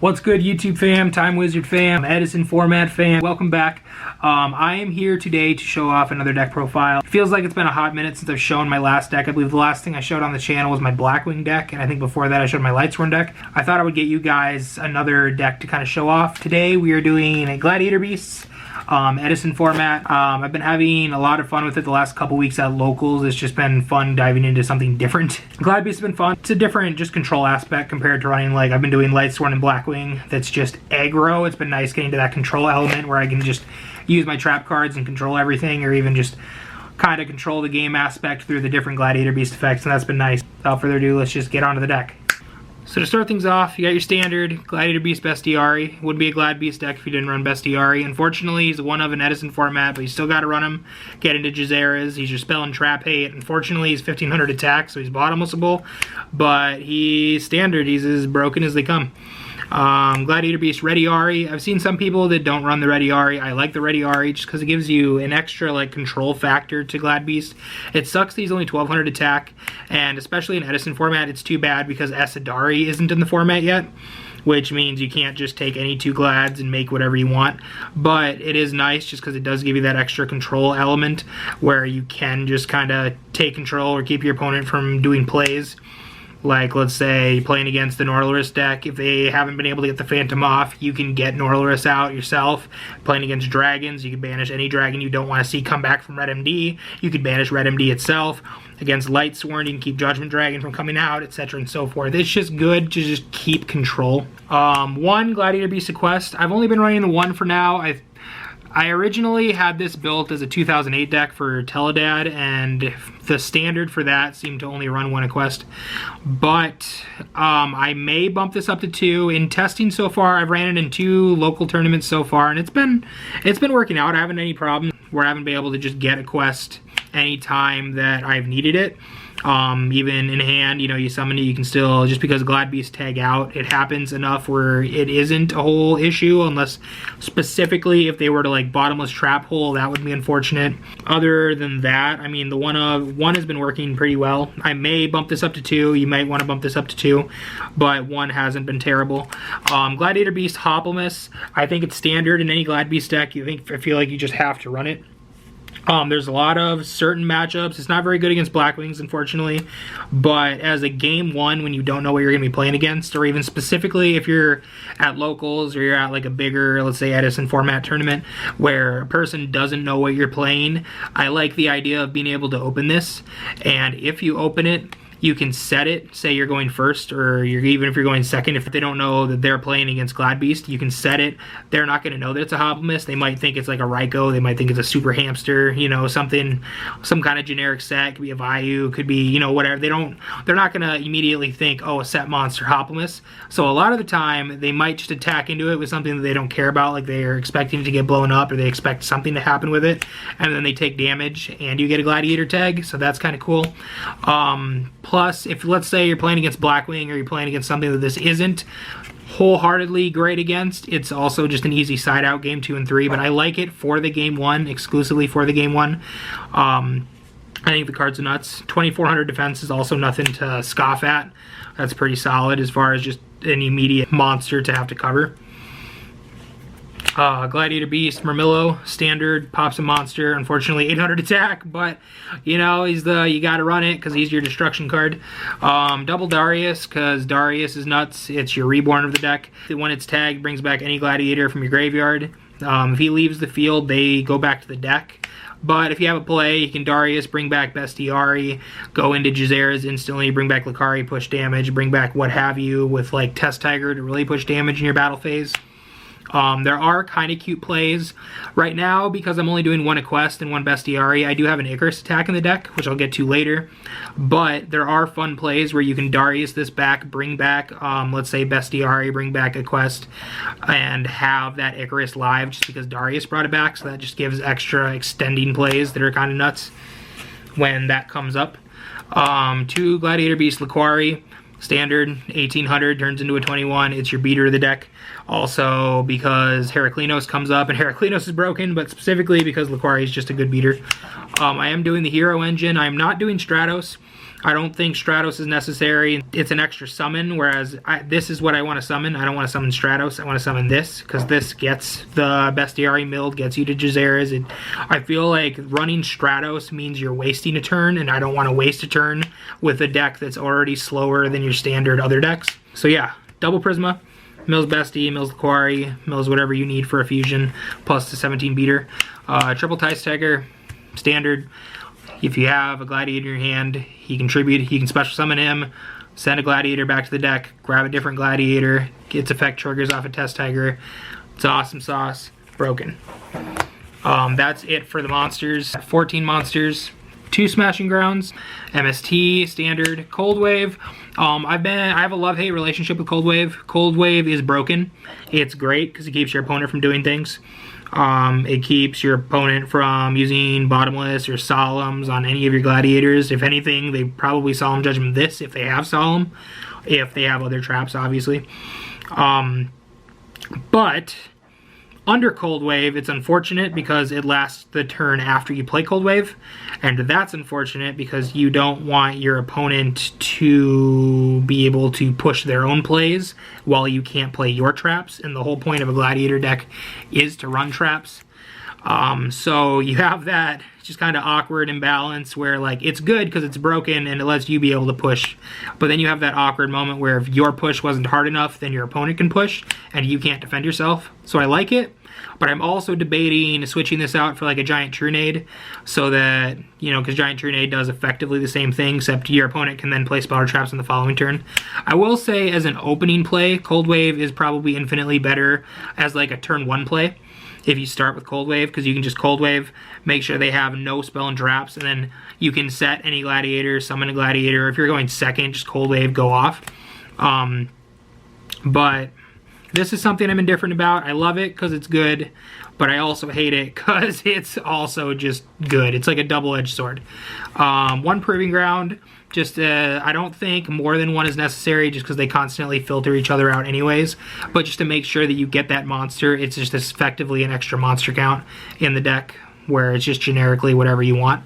What's good, YouTube fam, Time Wizard fam, Edison format fam? Welcome back. I am here today to show off another deck profile. It feels like it's been a hot minute since I've shown my last deck. I believe the last thing I showed on the channel was my Blackwing deck, and I think before that I showed my Lightsworn deck. I thought I would get you guys another deck to kind of show off. Today we are doing a Gladiator Beasts. Edison format. I've been having a lot of fun with it the last couple weeks at locals. It's just been fun diving into something different. Glad Beast has been fun. It's a different just control aspect compared to running, like, I've been doing Lightsworn and Blackwing that's just aggro. It's been nice getting to that control element where I can just use my trap cards and control everything, or even just kind of control the game aspect through the different Gladiator Beast effects, and that's been nice. Without further ado, let's just get onto the deck. So to start things off, you got your standard Gladiator Beast Bestiari. Would be a Glad Beast deck if you didn't run Bestiari. Unfortunately, he's one of an Edison format, but you still got to run him. Get into Jazeera's. He's your spell and trap hate. Unfortunately, he's 1500 attack, so he's bottomlessable. But he's standard. He's as broken as they come. Gladiator Beast Rediari. I've seen some people that don't run the Rediari. I like the Rediari just because it gives you an extra like control factor to Glad Beast. It sucks that he's only 1200 attack, and especially in Edison format, it's too bad because Esadari isn't in the format yet, which means you can't just take any two Glads and make whatever you want. But it is nice just because it does give you that extra control element where you can just kind of take control or keep your opponent from doing plays. Like, let's say, playing against the Norlerus deck, if they haven't been able to get the Phantom off, you can get Norlerus out yourself. Playing against dragons, you can banish any dragon you don't want to see come back from Red MD. You can banish Red MD itself. Against Lightsworn, you can keep Judgment Dragon from coming out, etc. and so forth. It's just good to just keep control. One Gladiator Beast Quest. I've only been running the one for now. I originally had this built as a 2008 deck for Teledad, and the standard for that seemed to only run one a quest. But I may bump this up to 2. In testing so far, I've ran it in 2 local tournaments so far, and it's been working out. I haven't had any problem where I haven't been able to just get a quest anytime that I've needed it. Even in hand, you know, you summon it, you can still, just because Glad Beast tag out, it happens enough where it isn't a whole issue, unless specifically if they were to like bottomless trap hole, that would be unfortunate. Other than that, I mean, the one has been working pretty well. I may bump this up to 2. You might want to bump this up to 2, but 1 hasn't been terrible. Gladiator Beast Hopplemus, I think it's standard in any Glad Beast deck. I feel like you just have to run it. There's a lot of certain matchups. It's not very good against Blackwings, unfortunately, but as a game 1, when you don't know what you're going to be playing against, or even specifically if you're at locals or you're at like a bigger, let's say, Edison format tournament where a person doesn't know what you're playing, I like the idea of being able to open this, and if you open it, you can set it, say you're going first, or even if you're going second, if they don't know that they're playing against Glad Beast, you can set it. They're not going to know that it's a Hopplemus. They might think it's like a Raikou, they might think it's a Super Hamster, you know, some kind of generic set. It could be a Vayu, could be, you know, whatever. They're not going to immediately think, oh, a set monster Hopplemus. So a lot of the time, they might just attack into it with something that they don't care about, like they're expecting it to get blown up, or they expect something to happen with it, and then they take damage, and you get a Gladiator tag, so that's kind of cool. Plus, if let's say you're playing against Blackwing, or you're playing against something that this isn't wholeheartedly great against, it's also just an easy side out game 2 and 3, but I like it for the game 1, exclusively for the game 1. I think the card's nuts. 2400 defense is also nothing to scoff at. That's pretty solid as far as just an immediate monster to have to cover. Gladiator Beast, Murmillo, standard, pops a monster. Unfortunately, 800 attack, but you know, you gotta run it because he's your destruction card. Double Darius, because Darius is nuts. It's your reborn of the deck. When it's tagged, brings back any gladiator from your graveyard. If he leaves the field, they go back to the deck. But if you have a play, you can Darius, bring back Bestiari, go into Jazeera's instantly, bring back Lucari, push damage, bring back what have you with like Test Tiger to really push damage in your battle phase. There are kind of cute plays. Right now, because I'm only doing 1 a quest and 1 Bestiari, I do have an Icarus attack in the deck, which I'll get to later. But there are fun plays where you can Darius this back, bring back, let's say Bestiari, bring back a quest, and have that Icarus live just because Darius brought it back. So that just gives extra extending plays that are kind of nuts when that comes up. 2 Gladiator Beast Laquari. Standard, 1800, turns into a 21. It's your beater of the deck. Also, because Heraclinos comes up, and Heraclinos is broken, but specifically because Laquari is just a good beater. I am doing the Hero Engine. I'm not doing Stratos. I don't think Stratos is necessary. It's an extra summon, whereas this is what I want to summon. I don't want to summon Stratos. I want to summon this, because this gets the Bestiary Milled, gets you to Jazeera's. I feel like running Stratos means you're wasting a turn, and I don't want to waste a turn with a deck that's already slower than your standard other decks. So yeah, double Prisma, mills Bestie, mills the Quarry, mills whatever you need for a fusion, plus the 17 beater. Triple Tice Tiger, standard. If you have a Gladiator in your hand, he can tribute, you can special summon him, send a Gladiator back to the deck, grab a different Gladiator, its effect triggers off a Test Tiger. It's awesome sauce. Broken. That's it for the monsters. 14 monsters. 2 Smashing Grounds, MST, standard, Cold Wave. I have a love-hate relationship with Cold Wave. Cold Wave is broken. It's great because it keeps your opponent from doing things. It keeps your opponent from using Bottomless or Solemns on any of your Gladiators. If anything, they probably Solemn Judgment this if they have Solemn. If they have other traps, obviously. But under Cold Wave, it's unfortunate because it lasts the turn after you play Cold Wave, and that's unfortunate because you don't want your opponent to be able to push their own plays while you can't play your traps, and the whole point of a Gladiator deck is to run traps. So you have that just kind of awkward imbalance where, like, it's good because it's broken and it lets you be able to push, but then you have that awkward moment where if your push wasn't hard enough, then your opponent can push and you can't defend yourself. So I like it, but I'm also debating switching this out for like a Giant Trunade, so that, you know, because Giant Trunade does effectively the same thing, except your opponent can then play Speller Traps on the following turn. I will say, as an opening play, Cold Wave is probably infinitely better as like a turn 1 play. If you start with Cold Wave, because you can just Cold Wave, make sure they have no spell and traps, and then you can set any Gladiator, summon a Gladiator. If you're going second, just Cold Wave, go off. But this is something I'm indifferent about. I love it because it's good, but I also hate it because it's also just good. It's like a double-edged sword. 1 Proving Ground. Just, I don't think more than 1 is necessary just because they constantly filter each other out anyways. But just to make sure that you get that monster, it's just effectively an extra monster count in the deck where it's just generically whatever you want.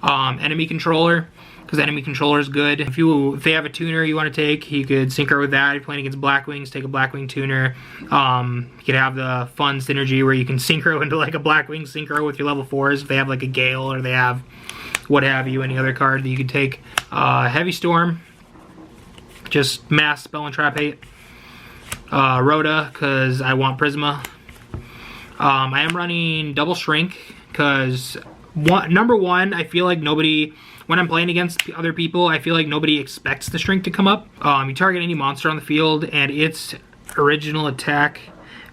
Enemy Controller, because Enemy Controller is good. If they have a tuner you want to take, you could synchro with that. If you're playing against Blackwings, take a Blackwing tuner. You could have the fun synergy where you can synchro into like a Blackwing synchro with your level 4s if they have like a Gale or they have what have you, any other card that you could take. Heavy Storm, just mass spell and trap hate. Rhoda, because I want Prisma. I am running double Shrink because number 1, I feel like nobody, when I'm playing against other people, I feel like nobody expects the Shrink to come up. You target any monster on the field and its original attack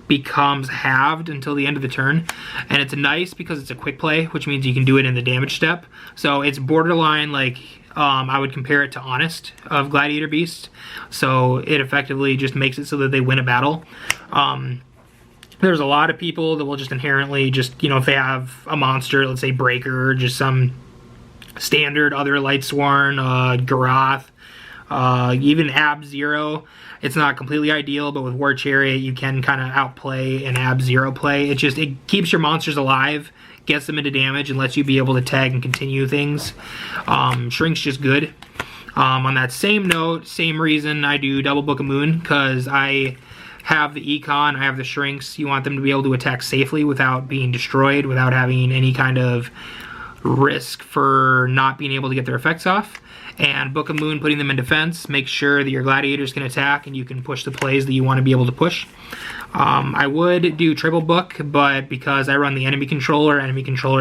becomes halved until the end of the turn, and it's nice because it's a quick play, which means you can do it in the damage step. So it's borderline like I would compare it to Honest of Gladiator Beast. So it effectively just makes it so that they win a battle. There's a lot of people that will just inherently just, you know, if they have a monster, let's say Breaker, or just some standard other Lightsworn, Garoth, even Ab-Zero. It's not completely ideal, but with War Chariot, you can kind of outplay an Ab-Zero play. It keeps your monsters alive, gets them into damage, and lets you be able to tag and continue things. Shrink's just good. On that same note, same reason I do double Book of Moon, because I have the Econ, I have the Shrinks. You want them to be able to attack safely without being destroyed, without having any kind of risk for not being able to get their effects off. And Book of Moon, putting them in defense, make sure that your Gladiators can attack and you can push the plays that you want to be able to push. I would do triple book, but because I run the Enemy Controller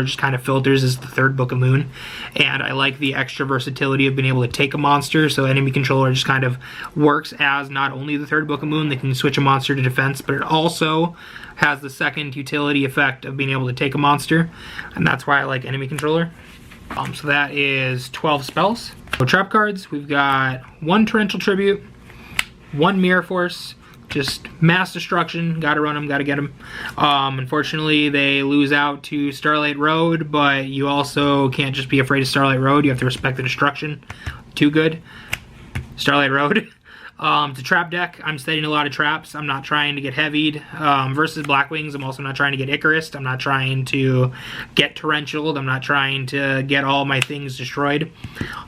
just kind of filters as the 3rd Book of Moon. And I like the extra versatility of being able to take a monster, so Enemy Controller just kind of works as not only the 3rd Book of Moon that can switch a monster to defense, but it also has the 2nd utility effect of being able to take a monster. And that's why I like Enemy Controller. So that is 12 spells. So trap cards, we've got 1 Torrential Tribute, 1 Mirror Force, just mass destruction, gotta run them, gotta get them. Unfortunately, they lose out to Starlight Road, but you also can't just be afraid of Starlight Road, you have to respect the destruction. Too good. Starlight Road. It's a trap deck. I'm setting a lot of traps. I'm not trying to get heavied. Versus Blackwings, I'm also not trying to get Icarus. I'm not trying to get Torrentialed. I'm not trying to get all my things destroyed.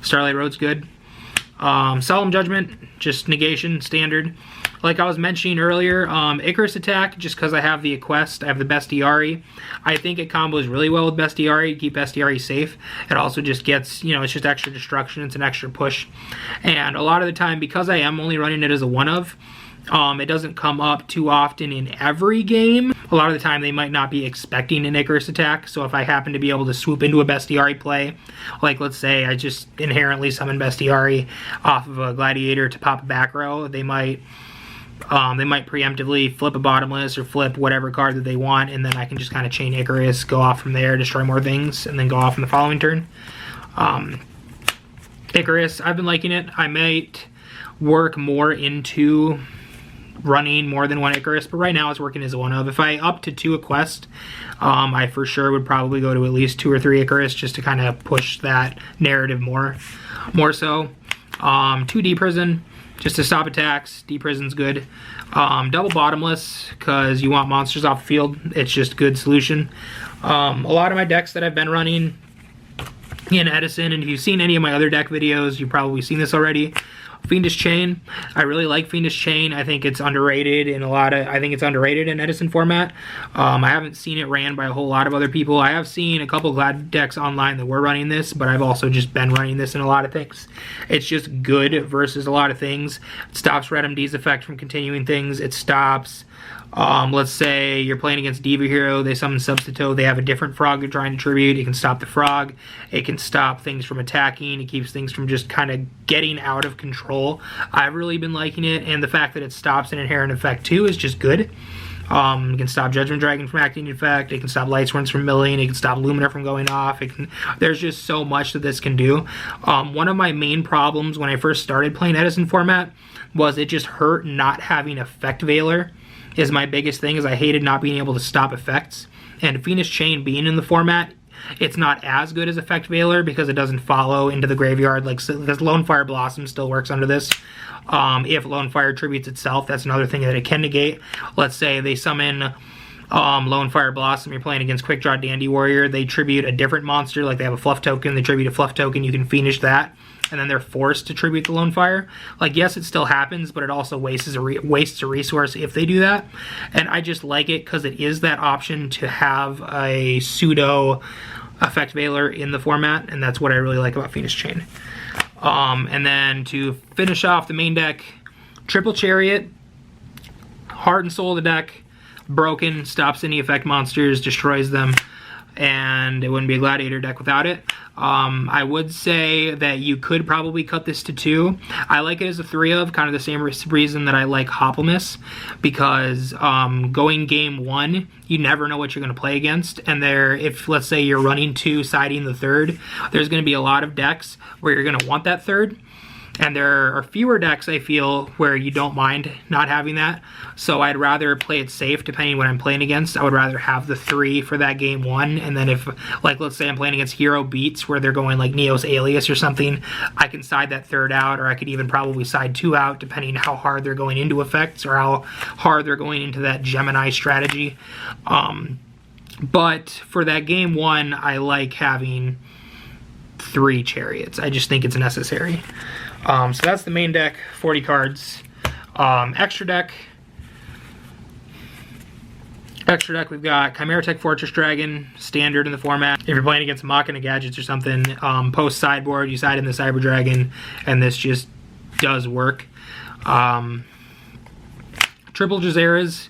Starlight Road's good. Solemn Judgment, just negation, standard. Like I was mentioning earlier, Icarus Attack, just because I have the Quest, I have the Bestiari. I think it combos really well with Bestiari, keep Bestiari safe. It also just gets, it's just extra destruction, it's an extra push. And a lot of the time, because I am only running it as a one-of, it doesn't come up too often in every game. A lot of the time they might not be expecting an Icarus Attack, so if I happen to be able to swoop into a Bestiari play, like let's say I just inherently summon Bestiari off of a Gladiator to pop a back row, they might preemptively flip a bottomless or flip whatever card that they want, and then I can just kind of chain Icarus, go off from there, destroy more things, and then go off in the following turn. Icarus, I've been liking it. I might work more into running more than one Icarus, but right now it's working as a one-of. If I up to 2 a quest, I for sure would probably go to at least 2 or 3 Icarus just to kind of push that narrative more so. 2 D-Prison, just to stop attacks. D-Prison's good. Double Bottomless, because you want monsters off the field. It's just a good solution. A lot of my decks that I've been running in Edison, and if you've seen any of my other deck videos, you've probably seen this already. Fiendish Chain. I really like Fiendish Chain. I think it's underrated in it's underrated in Edison format. I haven't seen it ran by a whole lot of other people. I have seen a couple Glad decks online that were running this, but I've also just been running this in a lot of things. It's just good versus a lot of things. It stops Red MD's effect from continuing things. It stops, let's say you're playing against Diva Hero, they summon Substitute, they have a different frog they're trying to tribute. It can stop the frog. It can stop things from attacking. It keeps things from just kind of getting out of control. I've really been liking it, and the fact that it stops an inherent effect too is just good. It can stop Judgment Dragon from acting in effect. It can stop Light Swords from milling. It can stop Lumina from going off. There's just so much that this can do. One of my main problems when I first started playing Edison format was it just hurt not having Effect Veiler. Is my biggest thing, is I hated not being able to stop effects. And Fiendish Chain being in the format, it's not as good as Effect Veiler because it doesn't follow into the graveyard, because Lone Fire Blossom still works under this. If Lone Fire tributes itself, that's another thing that it can negate. Let's say they summon Lone Fire Blossom, you're playing against Quick Draw Dandy Warrior, they tribute a different monster, like they have a Fluff token, they tribute a Fluff token, you can Fiendish that, and then they're forced to tribute the Lone Fire. Like, yes, it still happens, but it also wastes a resource if they do that. And I just like it because it is that option to have a pseudo Effect Veiler in the format, and that's what I really like about Fiendish Chain. And then to finish off the main deck, Triple Chariot, Heart and Soul of the deck, broken, stops any effect monsters, destroys them, and it wouldn't be a Gladiator deck without it. I would say that you could probably cut this to 2. I like it as a 3-of, kind of the same reason that I like Hoplomys, because going game 1, you never know what you're going to play against, and if let's say you're running 2, siding the 3rd, there's going to be a lot of decks where you're going to want that 3rd. And there are fewer decks, I feel, where you don't mind not having that. So I'd rather play it safe, depending on what I'm playing against. I would rather have the 3 for that game 1. And then if, like, let's say I'm playing against Hero Beats, where they're going, like, Neos Alias or something, I can side that 3rd out, or I could even probably side 2 out, depending on how hard they're going into effects, or how hard they're going into that Gemini strategy. But for that game 1, I like having 3 Chariots. I just think it's necessary. So that's the main deck, 40 cards. Extra deck, we've got Chimera Tech Fortress Dragon, standard in the format. If you're playing against Machina Gadgets or something, post sideboard, you side in the Cyber Dragon, and this just does work. Triple Jazeras,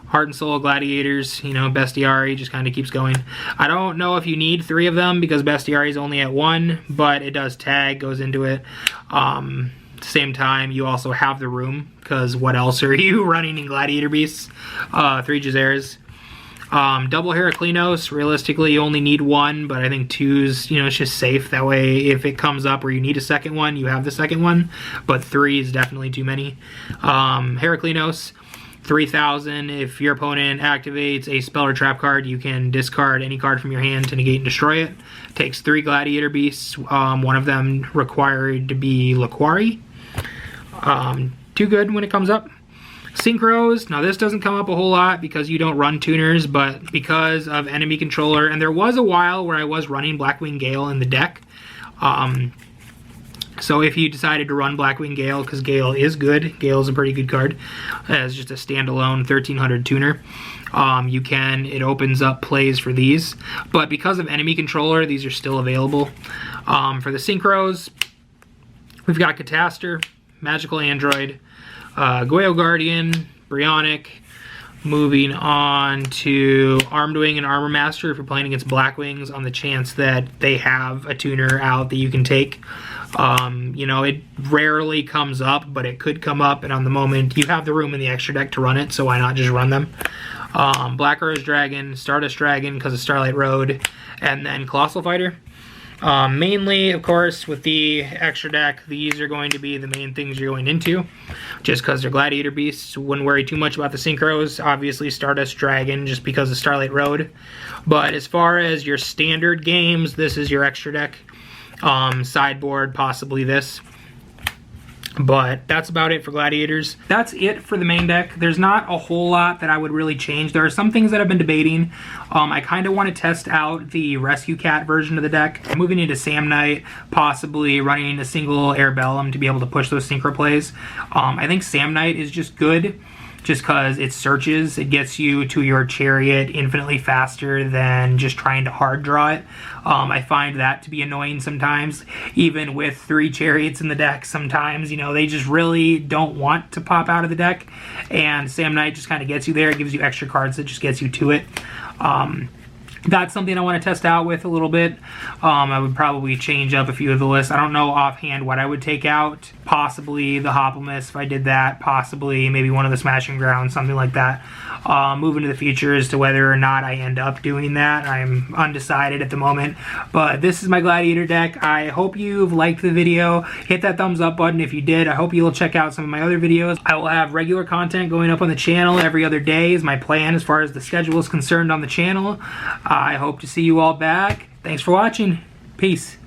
Heart and Soul Gladiators, Bestiari just kind of keeps going. I don't know if you need 3 of them because Bestiari is only at 1, but it does tag, goes into it. At the same time, you also have the room, because what else are you running in Gladiator Beasts? 3 Jazeras. Double Heraclinos, realistically you only need 1, but I think 2's, it's just safe. That way, if it comes up where you need a second one, you have the second one, but 3 is definitely too many. Heraclinos, 3,000. If your opponent activates a spell or trap card, you can discard any card from your hand to negate and destroy it. Takes 3 Gladiator Beasts, one of them required to be Laquari. Too good when it comes up. Synchros, now this doesn't come up a whole lot because you don't run tuners, but because of enemy controller, and there was a while where I was running Blackwing Gale in the deck. So if you decided to run Blackwing Gale, because Gale is good, Gale is a pretty good card as just a standalone 1300 tuner, you can. It opens up plays for these. But because of enemy controller, these are still available. For the synchros, we've got Catastor, Magical Android, Yugioh Guardian, Brionic. Moving on to Armed Wing and Armor Master if you're playing against Blackwings on the chance that they have a tuner out that you can take. You know, it rarely comes up, but it could come up, and on the moment, you have the room in the extra deck to run it, so why not just run them? Black Rose Dragon, Stardust Dragon because of Starlight Road, and then Colossal Fighter. Mainly, of course, with the extra deck, these are going to be the main things you're going into, just because they're Gladiator beasts. Wouldn't worry too much about the synchros. Obviously, Stardust Dragon, just because of Starlight Road. But as far as your standard games, this is your extra deck. Sideboard, possibly this. But that's about it for Gladiators. That's it for the main deck. There's not a whole lot that I would really change. There are some things that I've been debating. I kind of want to test out the Rescue Cat version of the deck. I'm moving into Sam Knight, possibly running a single Airbellum to be able to push those synchro plays. I think Sam Knight is just good, just because it searches. It gets you to your chariot infinitely faster than just trying to hard draw it. I find that to be annoying sometimes, even with 3 chariots in the deck. Sometimes, you know, they just really don't want to pop out of the deck, and Sam Knight just kind of gets you there. It gives you extra cards that just gets you to it. That's something I want to test out with a little bit. I would probably change up a few of the lists. I don't know offhand what I would take out. Possibly the Hoplomys if I did that. Possibly maybe one of the Smashing Grounds, something like that. Move into the future as to whether or not I end up doing that. I'm undecided at the moment. But this is my Gladiator deck. I hope you've liked the video. Hit that thumbs up button if you did. I hope you'll check out some of my other videos. I will have regular content going up on the channel every other day is my plan as far as the schedule is concerned on the channel. I hope to see you all back. Thanks for watching. Peace.